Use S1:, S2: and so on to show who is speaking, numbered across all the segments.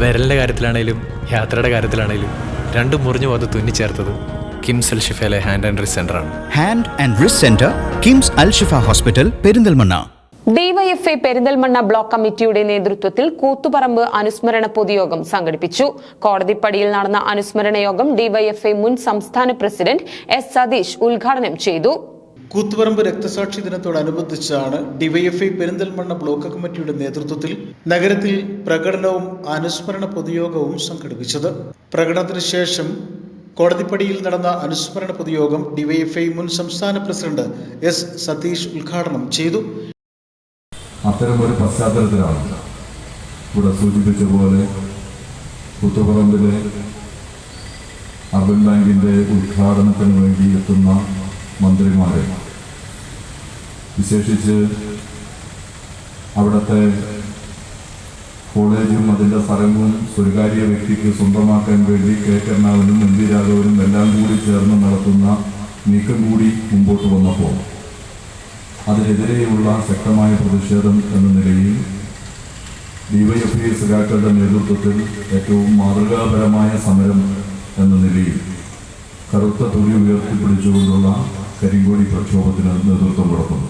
S1: വിരലിൻ്റെ കാര്യത്തിലാണേലും യാത്രയുടെ കാര്യത്തിലാണേലും രണ്ടും മുറിഞ്ഞു പോകാതെ തുന്നിച്ചേർത്തത് കിംസ് അൽ ഷിഫയിലെ ഹാൻഡ് ആൻഡ് റിസ്റ്റ് സെൻ്ററാണ്.
S2: Hand and wrist centre, KIMS Al Shifa hospital, Perinthalmanna.
S3: DYFI Perinthalmanna block കമ്മിറ്റിയുടെ നേതൃത്വത്തിൽ കൂത്തുപറമ്പ് അനുസ്മരണ പൊതുയോഗം സംഘടിപ്പിച്ചു. കോടതിപ്പടിയിൽ നടന്ന അനുസ്മരണ യോഗം ഡിവൈഎഫ്ഐ മുൻ സംസ്ഥാന പ്രസിഡന്റ് എസ് സതീഷ് ഉദ്ഘാടനം ചെയ്തു.
S4: കൂത്തുപറമ്പ് രക്തസാക്ഷി ദിനത്തോടനുബന്ധിച്ചാണ് ഡിവൈഎഫ്ഐ പെരിന്തൽമണ്ണ ബ്ലോക്ക് കമ്മിറ്റിയുടെ നേതൃത്വത്തിൽ നഗരത്തിൽ പ്രകടനവും അനുസ്മരണ പൊതുയോഗവും സംഘടിപ്പിച്ചത്. പ്രകടനത്തിന് ശേഷം കോടതിപ്പടിയിൽ നടന്ന അനുസ്മരണ പൊതുയോഗം ഡിവൈഎഫ്ഐ മുൻ സംസ്ഥാന പ്രസിഡന്റ് എസ് സതീഷ് ഉദ്ഘാടനം ചെയ്തു.
S5: അത്തരമൊരു പശ്ചാത്തലത്തിലാണ് ഇവിടെ സൂചിപ്പിച്ച പോലെ കൂത്തുപറമ്പിലെ അർബൻ ബാങ്കിൻ്റെ ഉദ്ഘാടനത്തിന് വേണ്ടി എത്തുന്ന മന്ത്രിമാരെ, വിശേഷിച്ച് അവിടുത്തെ കോളേജും അതിൻ്റെ സ്ഥലവും സ്വകാര്യ വ്യക്തിക്ക് സ്വന്തമാക്കാൻ വേണ്ടി കെ കരുണാകരനും എം വി രാഘവനും എല്ലാം കൂടി ചേർന്ന് നടത്തുന്ന നീക്കം കൂടി മുമ്പോട്ട് വന്നപ്പോൾ അതിനെതിരെയുള്ള ശക്തമായ പ്രതിഷേധം എന്ന നിലയിൽ ഡിവൈഎഫ്ഐ സഖാക്കളുടെ നേതൃത്വത്തിൽ ഏറ്റവും മാതൃകാപരമായ സമരം എന്ന നിലയിൽ കറുത്ത തുണി ഉയർത്തിപ്പിടിച്ചുകൊണ്ടുള്ള കരിങ്കൊടി പ്രക്ഷോഭത്തിന് നേതൃത്വം കൊടുക്കുന്നു.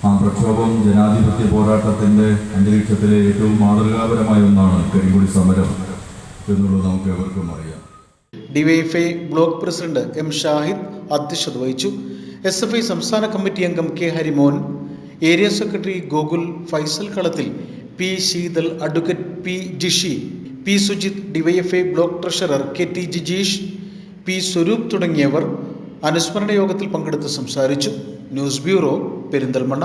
S5: ആ പ്രക്ഷോഭം ജനാധിപത്യ പോരാട്ടത്തിൻ്റെ അന്തരീക്ഷത്തിലെ ഏറ്റവും മാതൃകാപരമായ ഒന്നാണ് കരിങ്കൊടി സമരം എന്നുള്ളത് നമുക്ക് എവർക്കും അറിയാം.
S4: DYFI block president M Shahid അധ്യക്ഷത വഹിച്ചു. SFI സംസ്ഥാന കമ്മിറ്റി അംഗം K Harimon, area secretary Gokul, Faisal Kalathil, P Sheethal, advocate P Jishi, P Sujith, DYFI block treasurer KT Jijeesh, P Swaroop തുടങ്ങിയവർ അനുസ്മരണ യോഗത്തിൽ പങ്കെടുത്ത് സംസാരിച്ചു. News bureau, Perinthalmanna.